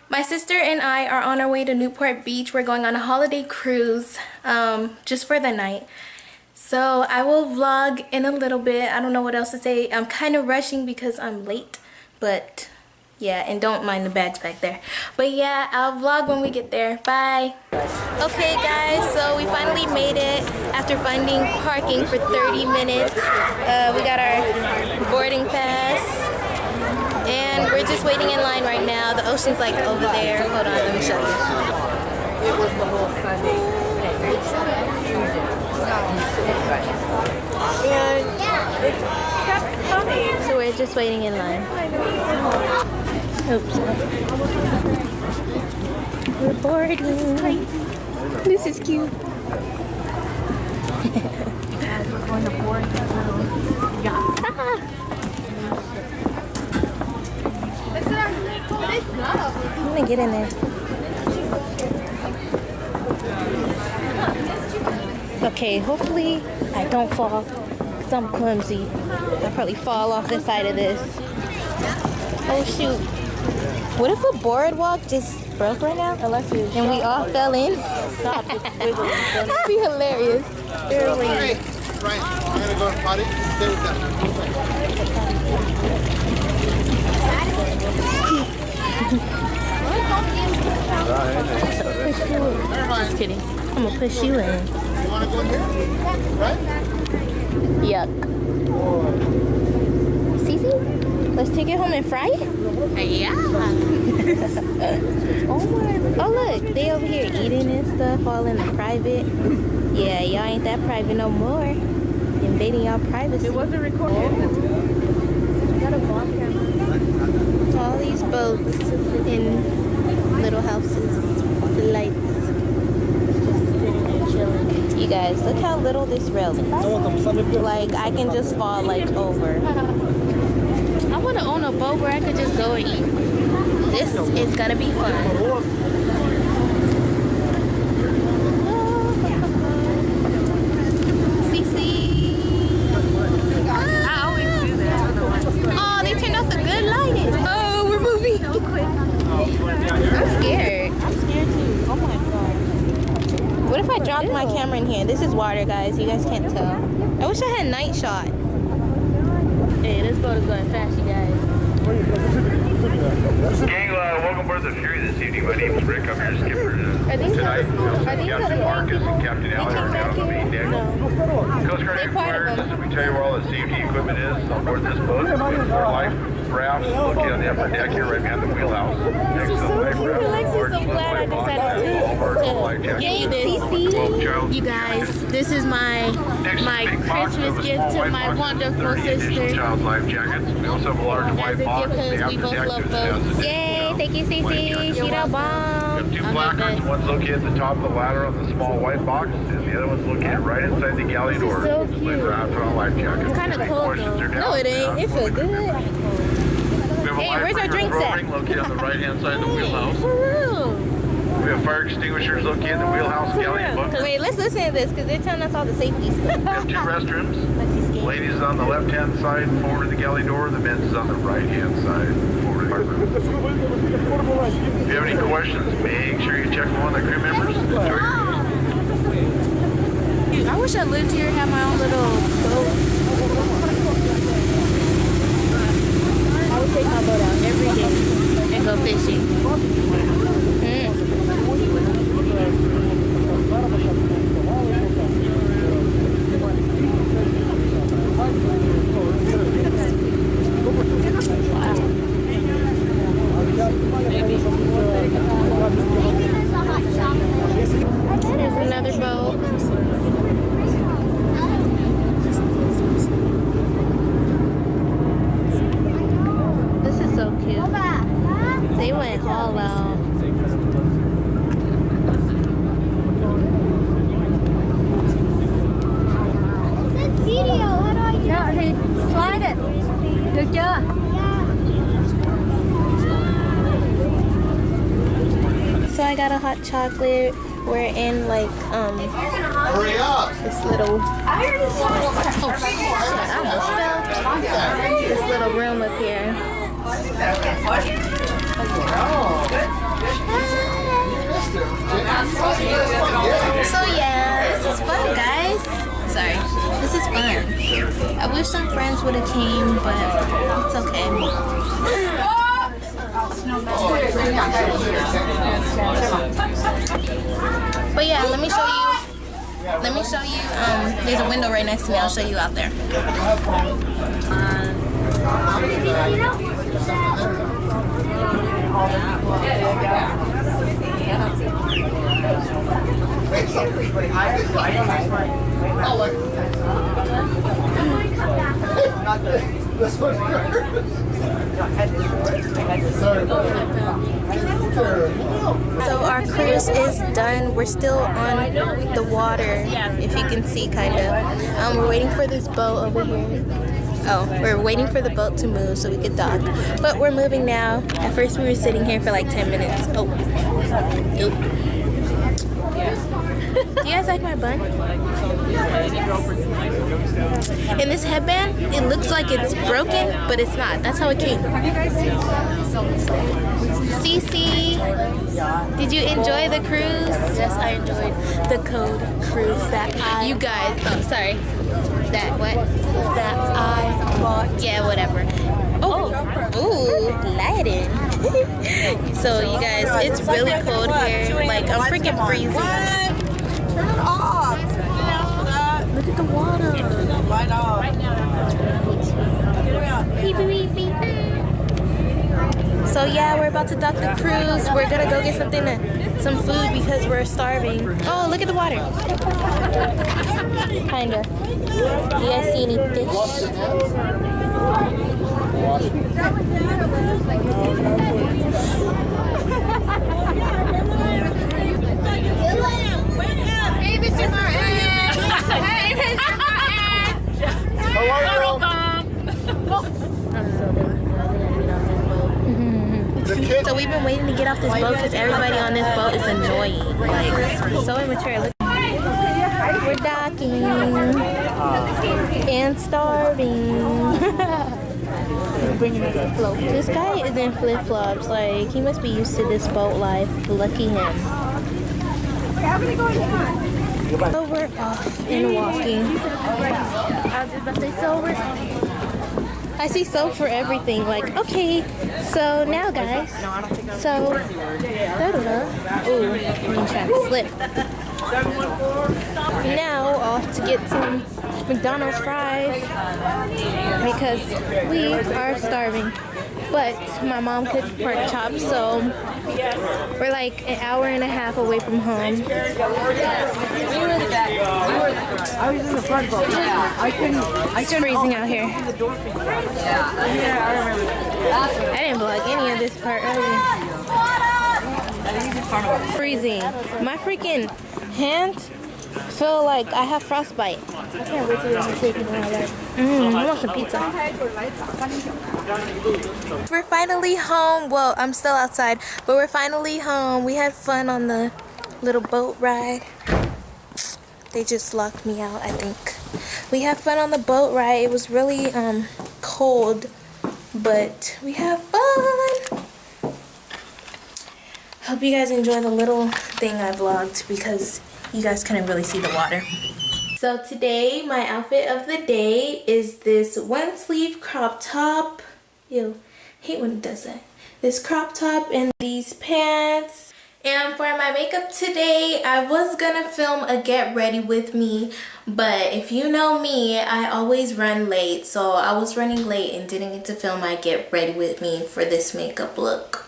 My sister and I are on our way to Newport Beach. We're going on a holiday cruise just for the night. So I will vlog in a little bit. I don't know what else to say. I'm kind of rushing because I'm late, but yeah, and don't mind the bags back there. But yeah, I'll vlog when we get there. Bye. Okay guys, so we finally made it after finding parking for 30 minutes. We got our boarding pass and we're just waiting in line right now. The ocean's like over there. Hold on, let me show you. It was the whole Sunday. And it kept coming. So we're just waiting in line. Oops. We're boarding. This is cute. Guys, we're going to board this little yacht. I'm gonna get in there. Okay, hopefully I don't fall because I'm clumsy. I'll probably fall off the side of this. Oh shoot. What if a boardwalk just broke right now? And we all fell in? That'd be hilarious. Right. I'm gonna go to potty. Stay with them. Just kidding. I'm gonna push you in. You wanna go in here? Right? Yuck. Cece, let's take it home and fry it? Yeah. Oh look, they over here eating and stuff, all in the private. Yeah, y'all ain't that private no more. Invading y'all privacy. It wasn't recorded. Got a vlog camera. All these boats in little houses, the lights. Just sitting there chilling. You guys, look how little this rail is. Like, I can just fall like over. I want to own a boat where I could just go and eat. This is gonna be fun. I always do that. Oh, they turned off the good lighting. Oh, we're moving. So quick. I'm scared. I'm scared too. Oh my god. What if I dropped my camera in here? This is water, guys. You guys can't tell. I wish I had night shot. Hey, this boat is going fast, you guys. Gang, welcome aboard the Fury this evening. My name's Rick. I'm your skipper tonight. Captain Marcus and Captain Allen are down on the main deck. Coast Guard headquarters, let me tell you where all the safety equipment is on board this boat. We have our life rafts located on the upper deck here, right behind the wheelhouse. This is so cute. Alexis, so glad I decided to get you this. You guys, this is my Christmas gift to my wonderful sister. Child's life jackets. We also have a large As white a box. gift because we both love boats. Yay, thank you, Cece. She don't We bomb. have two placards. One's located at the top of the ladder on the small white box, and the other one's located right inside the galley door. so cute. It's kinda cold, though. No, it ain't. It feels good. Hey, where's our drinks at? Located on the right-hand side of the wheelhouse. For real. We have fire extinguishers located in the wheelhouse, galley, and bucket. Wait, let's listen to this because they're telling us all the safety stuff. We have two restrooms. Ladies is on the left-hand side, forward of the galley door. The men's is on the right-hand side, forward of the room. If you have any questions, make sure you check with one of the crew members. Enjoy your cruise. I wish I lived here and had my own little boat. I would take my boat out every day and go fishing. There's another boat. This is so cute. They went all out. Slide it. Được chưa? So I got a hot chocolate. We're in like Hurry up! this little this little room up here. So yeah, this is fun, guys. Sorry, this is fun. I wish some friends would have came, but it's okay. But yeah, let me show you. There's a window right next to me. I'll show you out there. So our cruise is done. We're still on the water, if you can see, kind of. We're waiting for this boat over here. Oh, we're waiting for the boat to move so we could dock. But we're moving now. At first we were sitting here for like 10 minutes. Oh. Nope. Do you guys like my bun? And this headband, it looks like it's broken, but it's not. That's how it came. Cece, did you enjoy the cruise? Yes, I enjoyed the code cruise that you guys, oh, sorry. That what? That I bought. Yeah, whatever. Oh, ooh, lighting. So you guys, it's really cold here. Like, I'm freaking freezing. Turn it off. Look at the water. Light off. Beep, beep, beep. So yeah, we're about to dock the cruise. We're gonna go get some food because we're starving. Oh, look at the water. Kinda. Do you guys see any fish? Hey, Mr. Martin. Hey, Mr. So we've been waiting to get off this boat because everybody on this boat is annoying. Like, so immature. Look. We're docking and starving. This guy is in flip-flops. Like, he must be used to this boat life. Lucky him. So we're off and walking. I see soap for everything. Like, okay, so now guys, so ooh, I'm trying to slip. Now off to get some McDonald's fries because we are starving. But my mom cooked pork chops, so we're like an hour and a half away from home. It's freezing out here. I didn't vlog any of this part earlier. Freezing. My freaking hands feel like I have frostbite. I can't wait till I'm shaking all that. I want some pizza. We're finally home. Well, I'm still outside, but we're finally home. We had fun on the little boat ride. They just locked me out, I think. We had fun on the boat ride. It was really cold, but we had fun. Hope you guys enjoy the little thing I vlogged because you guys couldn't really see the water. So today, my outfit of the day is this one sleeve crop top. Ew, hate when it does that. This crop top and these pants. And for my makeup today, I was gonna film a get ready with me, but if you know me, I always run late. So I was running late and didn't get to film my get ready with me for this makeup look.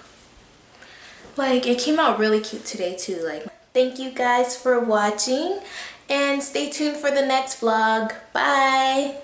Like, it came out really cute today too. Like, thank you guys for watching and stay tuned for the next vlog. Bye.